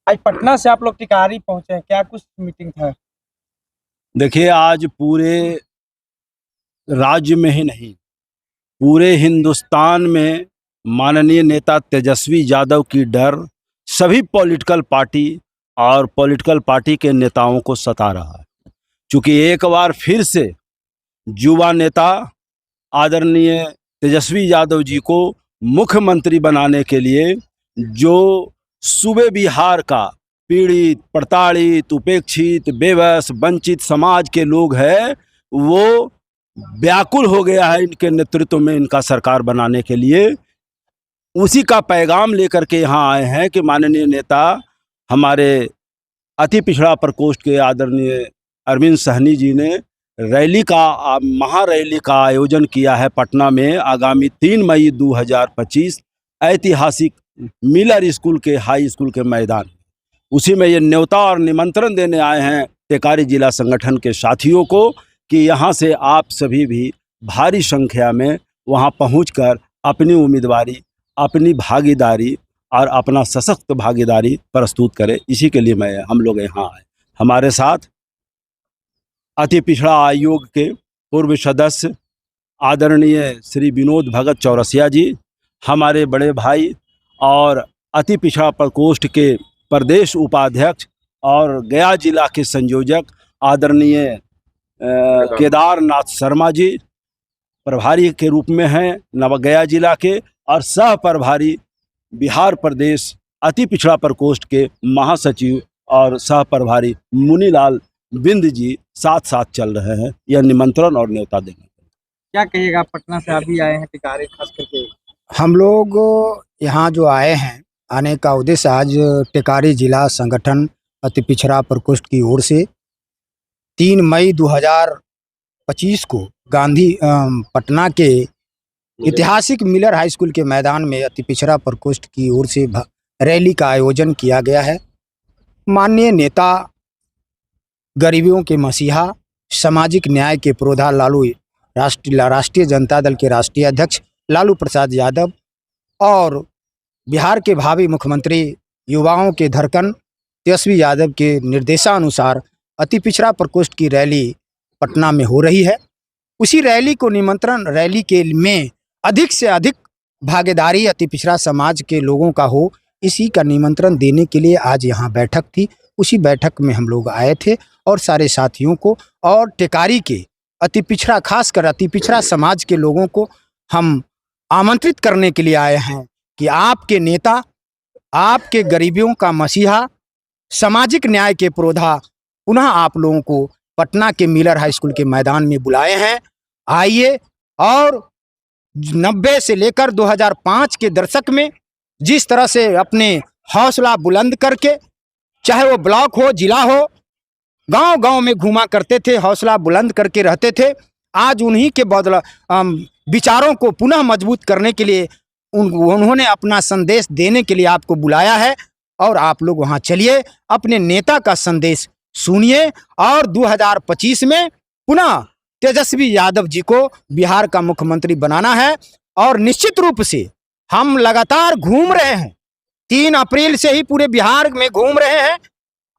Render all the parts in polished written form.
आज पटना से आप लोग टिकारी पहुंचे हैं, क्या कुछ मीटिंग था? देखिए, आज पूरे राज्य में ही नहीं, पूरे हिंदुस्तान में माननीय नेता तेजस्वी यादव की डर सभी पॉलिटिकल पार्टी और पॉलिटिकल पार्टी के नेताओं को सता रहा है। क्योंकि एक बार फिर से युवा नेता आदरणीय तेजस्वी यादव जी को मुख्यमंत्री बनाने के लिए जो सूबे बिहार का पीड़ित, प्रताड़ित, उपेक्षित, बेबस, वंचित समाज के लोग हैं, वो व्याकुल हो गया है इनके नेतृत्व में इनका सरकार बनाने के लिए। उसी का पैगाम लेकर के यहाँ आए हैं कि माननीय नेता हमारे अति पिछड़ा प्रकोष्ठ के आदरणीय अरविंद सहनी जी ने रैली का महारैली का आयोजन किया है पटना में आगामी 3 मई 2025 ऐतिहासिक मिलर स्कूल के हाई स्कूल के मैदान। उसी में ये न्योता और निमंत्रण देने आए हैं टेकारी जिला संगठन के साथियों को कि यहाँ से आप सभी भी भारी संख्या में वहाँ पहुँचकर अपनी उम्मीदवारी, अपनी भागीदारी और अपना सशक्त भागीदारी प्रस्तुत करें। इसी के लिए हम लोग यहाँ आए। हमारे साथ अति पिछड़ा आयोग के पूर्व सदस्य आदरणीय श्री विनोद भगत चौरसिया जी, हमारे बड़े भाई और अति पिछड़ा प्रकोष्ठ के प्रदेश उपाध्यक्ष और गया जिला के संयोजक आदरणीय केदारनाथ शर्मा जी प्रभारी के रूप में हैं नवगया जिला के, और सह प्रभारी बिहार प्रदेश अति पिछड़ा प्रकोष्ठ के महासचिव और सह प्रभारी मुनीलाल बिंद जी साथ साथ चल रहे हैं यह निमंत्रण और न्योता देने। क्या कहिएगा, पटना से अभी आए हैं टिकारी, खास करके हम लोग यहाँ जो आए हैं, आने का उद्देश्य आज टिकारी जिला संगठन अति पिछड़ा प्रकोष्ठ की ओर से 3 मई 2025 को गांधी पटना के ऐतिहासिक मिलर हाई स्कूल के मैदान में अति पिछड़ा प्रकोष्ठ की ओर से रैली का आयोजन किया गया है। माननीय नेता, गरीबों के मसीहा, सामाजिक न्याय के पुरोधा राष्ट्रीय जनता दल के राष्ट्रीय अध्यक्ष लालू प्रसाद यादव और बिहार के भावी मुख्यमंत्री, युवाओं के धड़कन तेजस्वी यादव के निर्देशानुसार अति पिछड़ा प्रकोष्ठ की रैली पटना में हो रही है। उसी रैली को निमंत्रण, रैली के में अधिक से अधिक भागीदारी अति पिछड़ा समाज के लोगों का हो, इसी का निमंत्रण देने के लिए आज यहाँ बैठक थी। उसी बैठक में हम लोग आए थे और सारे साथियों को और टिकारी के अति पिछड़ा, खासकर अति पिछड़ा समाज के लोगों को हम आमंत्रित करने के लिए आए हैं कि आपके नेता, आपके गरीबियों का मसीहा, सामाजिक न्याय के पुरोधा पुनः आप लोगों को पटना के मिलर हाई स्कूल के मैदान में बुलाए हैं। आइए, और 90 से लेकर 2005 के दशक में जिस तरह से अपने हौसला बुलंद करके, चाहे वो ब्लॉक हो, जिला हो, गांव-गांव में घूमा करते थे, हौसला बुलंद करके रहते थे, आज उन्हीं के विचारों को पुनः मजबूत करने के लिए उन्होंने अपना संदेश देने के लिए आपको बुलाया है। और आप लोग वहां चलिए, अपने नेता का संदेश सुनिए और 2025 में पुनः तेजस्वी यादव जी को बिहार का मुख्यमंत्री बनाना है। और निश्चित रूप से हम लगातार घूम रहे हैं, 3 अप्रैल से ही पूरे बिहार में घूम रहे हैं,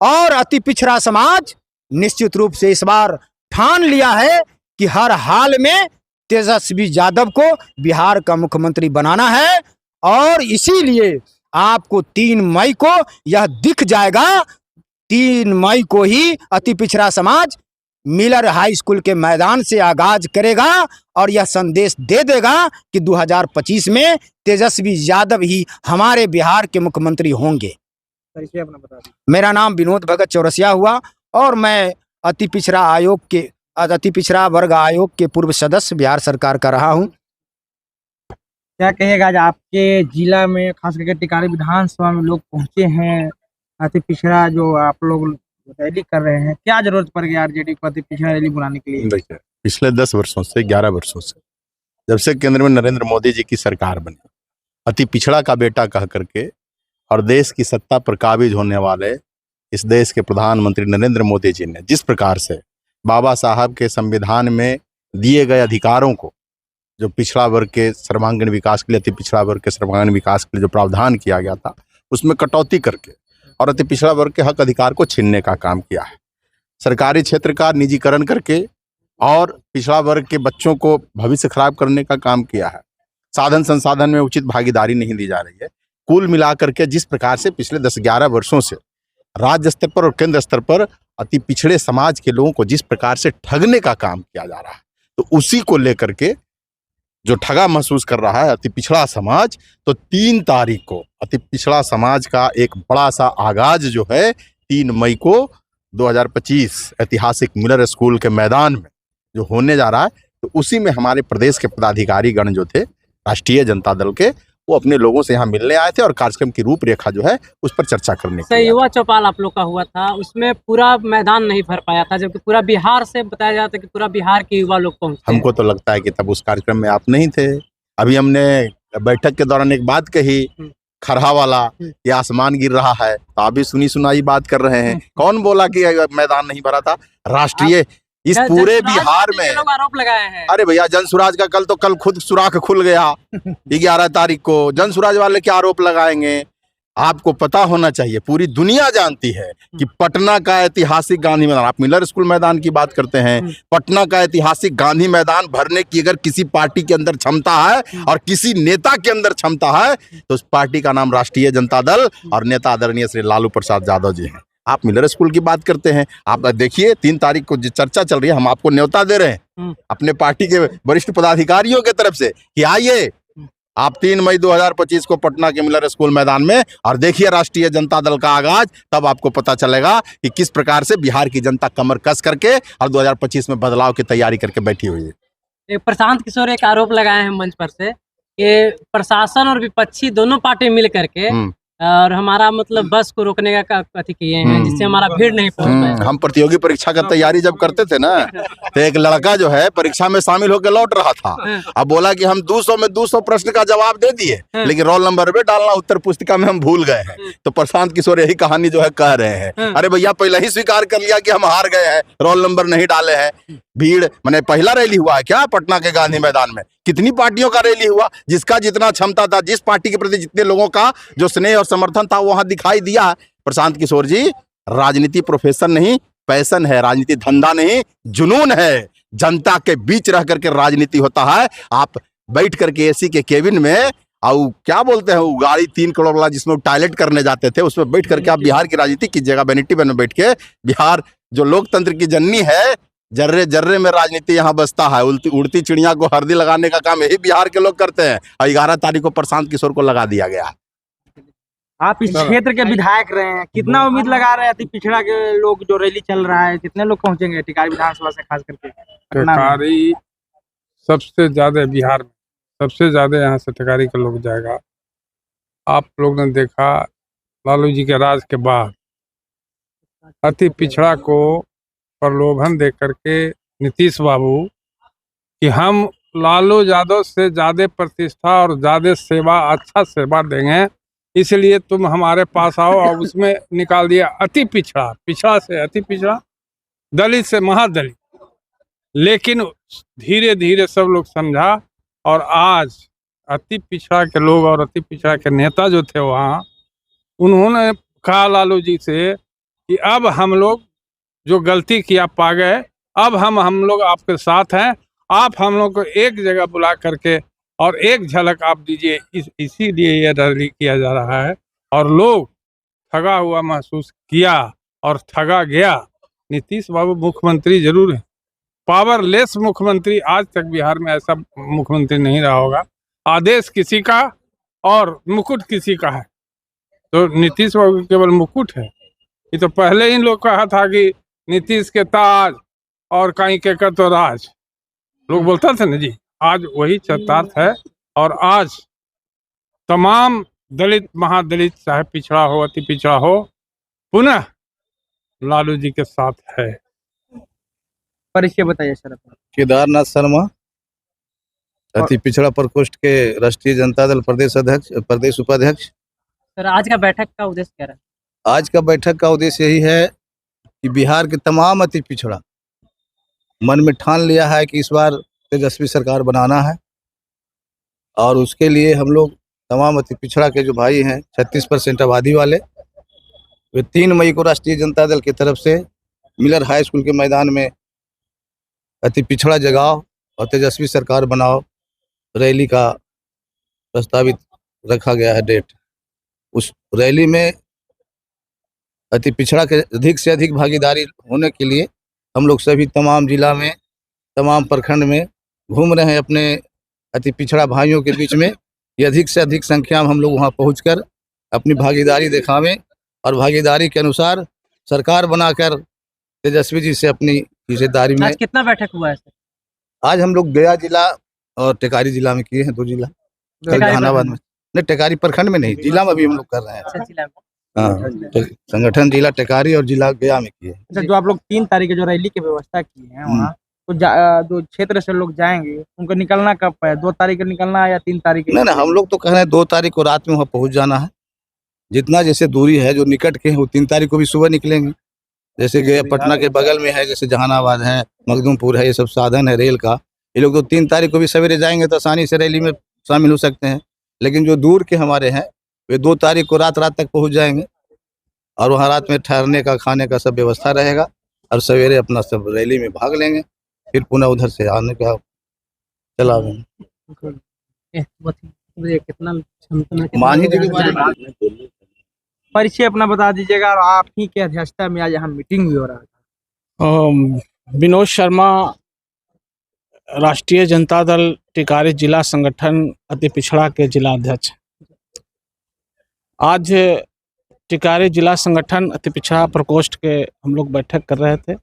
और अति पिछड़ा समाज निश्चित रूप से इस बार ठान लिया है कि हर हाल में तेजस्वी यादव को बिहार का मुख्यमंत्री बनाना है। और इसीलिए आपको 3 मई को यह दिख जाएगा। 3 मई को ही अति पिछड़ा समाज मिलर हाई स्कूल के मैदान से आगाज करेगा और यह संदेश दे देगा कि 2025 में तेजस्वी यादव ही हमारे बिहार के मुख्यमंत्री होंगे। अपना बता दीजिए। मेरा नाम विनोद भगत चौरसिया हुआ और मैं अति पिछड़ा वर्ग आयोग के पूर्व सदस्य बिहार सरकार का रहा हूं। क्या कहिएगा, आज आपके जिला में खास करके टिकारी विधानसभा में लोग पहुंचे हैं, अति पिछड़ा जो आप लोग रैली कर रहे हैं, क्या जरूरत पड़ गई आरजेडी को अति पिछड़ा रैली बुलाने के लिए? देखिए, पिछले 10 वर्षों से, 11 वर्षों से, जब से केंद्र में नरेंद्र मोदी जी की सरकार बनी, अति पिछड़ा का बेटा कह करके और देश की सत्ता पर काबिज होने वाले इस देश के प्रधानमंत्री नरेंद्र मोदी जी ने जिस प्रकार से बाबा साहब के संविधान में दिए गए अधिकारों को, जो पिछड़ा वर्ग के सर्वांगीण विकास के लिए, अति पिछड़ा वर्ग के सर्वांगीण विकास के लिए जो प्रावधान किया गया था, उसमें कटौती करके और अति पिछड़ा वर्ग के हक अधिकार को छीनने का काम किया है। सरकारी क्षेत्र का निजीकरण करके और पिछड़ा वर्ग के बच्चों को भविष्य खराब करने का काम किया है। साधन संसाधन में उचित भागीदारी नहीं दी जा रही है। कुल मिलाकर के जिस प्रकार से पिछले 10-11 वर्षों से राज्य स्तर पर और केंद्र स्तर पर अति पिछड़े समाज के लोगों को जिस प्रकार से ठगने का काम किया जा रहा है, तो उसी को लेकर के जो ठगा महसूस कर रहा है अति पिछड़ा समाज, तो 3 तारीख को अति पिछड़ा समाज का एक बड़ा सा आगाज जो है 3 मई को 2025 ऐतिहासिक मिलर स्कूल के मैदान में जो होने जा रहा है, तो उसी में हमारे प्रदेश के पदाधिकारी गण जो थे राष्ट्रीय जनता दल के, वो अपने लोगों से यहाँ मिलने आए थे और कार्यक्रम की रूपरेखा जो है उस पर चर्चा करने के लिए। युवा चौपाल आप लोग का हुआ था, उसमें पूरा मैदान नहीं भर पाया था, जबकि पूरा बिहार से बताया जाता है कि पूरा बिहार के युवा लोग पहुंचे। हमको तो लगता है कि तब उस कार्यक्रम में आप नहीं थे। अभी हमने बैठक के दौरान एक बात कही, खरहा वाला, ये आसमान गिर रहा है, तो आप भी सुनी सुनाई बात कर रहे हैं। कौन बोला कि मैदान नहीं भरा था? राष्ट्रीय इस पूरे बिहार में लोग आरोप लगाए हैं। अरे भैया, जनसुराज का कल खुद सुराख खुल गया 11 तारीख को। जनसुराज वाले क्या आरोप लगाएंगे? आपको पता होना चाहिए, पूरी दुनिया जानती है कि पटना का ऐतिहासिक गांधी मैदान, आप मिलर स्कूल मैदान की बात करते हैं, पटना का ऐतिहासिक गांधी मैदान भरने की अगर किसी पार्टी के अंदर क्षमता है और किसी नेता के अंदर क्षमता है, तो उस पार्टी का नाम राष्ट्रीय जनता दल और नेता आदरणीय श्री लालू प्रसाद यादव जी हैं। आप मिलर स्कूल की बात करते हैं, आप देखिए 3 तारीख को जो चर्चा चल रही है, हम आपको न्योता दे रहे हैं अपने पार्टी के वरिष्ठ पदाधिकारियों के तरफ से कि आइए आप 3 मई 2025 को पटना के मिलर स्कूल मैदान में और देखिए राष्ट्रीय जनता दल का आगाज। तब आपको पता चलेगा कि किस प्रकार से बिहार की जनता कमर कस करके और 2025 में बदलाव की तैयारी करके बैठी हुई है। प्रशांत किशोर एक आरोप लगाए हैं मंच पर से कि प्रशासन और विपक्षी दोनों पार्टी मिल करके और हमारा मतलब बस को रोकने का अति किए हैं, जिससे हमारा भीड़ नहीं पहुंच पाए। हम प्रतियोगी परीक्षा का तैयारी जब करते थे ना, तो एक लड़का जो है परीक्षा में शामिल होकर लौट रहा था। अब बोला कि हम 200 में 200 प्रश्न का जवाब दे दिए, लेकिन रोल नंबर पे डालना उत्तर पुस्तिका में हम भूल गए हैं। तो प्रशांत किशोर यही कहानी जो है कह रहे हैं, अरे भैया पहले ही स्वीकार कर लिया कि हम हार गए हैं, रोल नंबर नहीं डाले हैं। भीड़ मैंने पहला रैली हुआ है क्या पटना के गांधी मैदान में? कितनी पार्टियों का रैली हुआ, जिसका जितना क्षमता था, जिस पार्टी के प्रति जितने लोगों का जो स्नेह और समर्थन था, वहां दिखाई दिया। प्रशांत किशोर जी, राजनीति प्रोफेशन नहीं, पैशन है। राजनीति धंधा नहीं, जुनून है। जनता के बीच रह करके राजनीति होता है। आप बैठ करके एसी के केबिन में और क्या बोलते हैं वो गाड़ी 3 करोड़ वाला जिसमें टॉयलेट करने जाते थे, उसमें बैठ करके आप बिहार की राजनीति कीजिएगा। वैनिटी में बैठ के बिहार जो लोकतंत्र की जननी है, जर्रे जर्रे में राजनीति यहाँ बसता है। उड़ती चिड़िया को हल्दी लगाने का काम यही बिहार के लोग करते हैं। और 11 तारीख को प्रशांत किशोर को लगा दिया गया। आप इस क्षेत्र के विधायक रहे हैं, कितना उम्मीद लगा रहे हैं अति पिछड़ा के लोग जो रैली चल रहा है, कितने लोग पहुंचेंगे टिकारी विधानसभा से खास करके? टिकारी सबसे ज्यादा बिहार में सबसे ज्यादा यहाँ से टिकारी का लोग जाएगा। आप लोग ने देखा लालू जी के राज के बाद अति पिछड़ा को प्रलोभन दे करके नीतीश बाबू कि हम लालू यादव से ज्यादा प्रतिष्ठा और ज्यादा सेवा, अच्छा सेवा देंगे, इसलिए तुम हमारे पास आओ। और उसमें निकाल दिया अति पिछड़ा, पिछड़ा से अति पिछड़ा, दलित से महादलित। लेकिन धीरे धीरे सब लोग समझा और आज अति पिछड़ा के लोग और अति पिछड़ा के नेता जो थे वहाँ, उन्होंने कहा लालू जी से कि अब हम लोग जो गलती किया पा गए, अब हम लोग आपके साथ हैं। आप हम लोग को एक जगह बुला करके और एक झलक आप दीजिए, इसीलिए यह रैली किया जा रहा है। और लोग ठगा हुआ महसूस किया और ठगा गया। नीतीश बाबू मुख्यमंत्री जरूर है, पावरलेस मुख्यमंत्री, आज तक बिहार में ऐसा मुख्यमंत्री नहीं रहा होगा। आदेश किसी का और मुकुट किसी का है, तो नीतीश बाबू केवल मुकुट है। ये तो पहले ही लोग कहा था कि नीतीश के ताज और कहीं के कर तो राज, लोग बोलता थे ना जी। आज वही चरितार्थ है और आज तमाम दलित, महादलित, चाहे पिछड़ा हो, अति पिछड़ा हो, पुनः लालू जी के साथ है। परिचय बताइए सर अपना। केदारनाथ शर्मा, अति पिछड़ा प्रकोष्ठ के राष्ट्रीय जनता दल प्रदेश अध्यक्ष, प्रदेश उपाध्यक्ष। सर आज का बैठक का उद्देश्य क्या रहा? आज का बैठक का उद्देश्य यही है कि बिहार के तमाम अति पिछड़ा मन में ठान लिया है कि इस बार तेजस्वी सरकार बनाना है। और उसके लिए हम लोग तमाम अति पिछड़ा के जो भाई हैं, 36% आबादी वाले, वे 3 मई को राष्ट्रीय जनता दल की तरफ से मिलर हाई स्कूल के मैदान में अति पिछड़ा जगाओ और तेजस्वी सरकार बनाओ रैली का प्रस्तावित रखा गया है डेट। उस रैली में अति पिछड़ा के अधिक से अधिक भागीदारी होने के लिए हम लोग सभी तमाम जिला में, तमाम प्रखंड में घूम रहे हैं अपने अति पिछड़ा भाइयों के बीच में। ये अधिक से अधिक संख्या में हम लोग वहाँ पहुँचकर अपनी भागीदारी दिखावें और भागीदारी के अनुसार सरकार बनाकर तेजस्वी जी से अपनी हिस्सेदारी में। आज कितना बैठक हुआ है सर? आज हम लोग गया जिला और टेकारी जिला में किए हैं, 2 जिला। कल टेकारी जहानाबाद में नहीं, टेकारी प्रखंड में नहीं, जिला में अभी हम लोग कर रहे हैं। अच्छा, जिला में। हाँ, तो संगठन जिला टेकारी और जिला गया में किए। अच्छा, जो आप लोग 3 तारीख की जो रैली की व्यवस्था की है वहाँ, तो जो क्षेत्र से लोग जाएंगे उनको निकलना कब है? 2 तारीख को निकलना है या 3 तारीख? नहीं, हम लोग तो कह रहे हैं 2 तारीख को रात में वहाँ पहुँच जाना है। जितना जैसे दूरी है, जो निकट के हैं वो 3 तारीख को भी सुबह निकलेंगे। जैसे गया पटना के बगल में है, जैसे जहानाबाद है, मखदूमपुर है, ये सब साधन है रेल का। ये लोग तो 3 तारीख को भी सवेरे जाएंगे तो आसानी से रैली में शामिल हो सकते हैं। लेकिन जो दूर के हमारे हैं वे 2 तारीख को रात तक पहुंच जाएंगे और वहाँ रात में ठहरने का, खाने का सब व्यवस्था रहेगा और सवेरे अपना सब रैली में भाग लेंगे, फिर पुनः उधर से आने का चला कितना मांझी जी के बारे में परिचय अपना बता दीजिएगा। और आप ही के अध्यक्षता में आज यहाँ मीटिंग भी हो रहा था। विनोद शर्मा, राष्ट्रीय जनता दल टिकारी जिला संगठन अति पिछड़ा के जिला अध्यक्ष। आज टिकारी जिला संगठन अति पिछड़ा प्रकोष्ठ के हम लोग बैठक कर रहे थे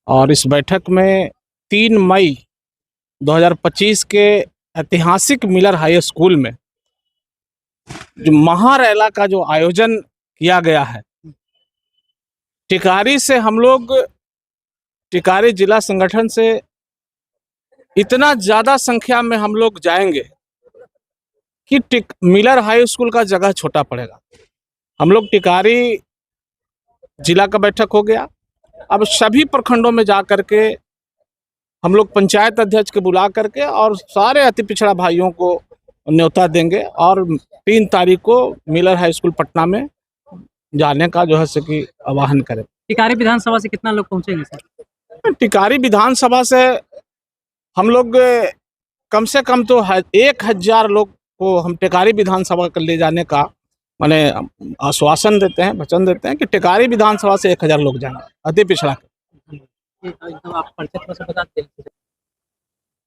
और इस बैठक में 3 मई 2025 के ऐतिहासिक मिलर हाई स्कूल में जो महारैला का जो आयोजन किया गया है, टिकारी से हम लोग, टिकारी जिला संगठन से इतना ज़्यादा संख्या में हम लोग जाएंगे कि मिलर हाई स्कूल का जगह छोटा पड़ेगा। हम लोग टिकारी जिला का बैठक हो गया, अब सभी प्रखंडों में जा करके हम लोग पंचायत अध्यक्ष के बुला करके और सारे अति पिछड़ा भाइयों को न्योता देंगे और 3 तारीख को मिलर हाई स्कूल पटना में जाने का जो है सो कि आह्वान करें। टिकारी विधानसभा से कितना लोग पहुंचेंगे सर? टिकारी विधानसभा से हम लोग कम से कम तो 1000 लोग को हम टिकारी विधानसभा कर ले जाने का माने आश्वासन देते हैं, वचन देते हैं कि टिकारी विधानसभा से 1000 लोग जाएंगे अति पिछड़ा। आप परिचय से बता दें।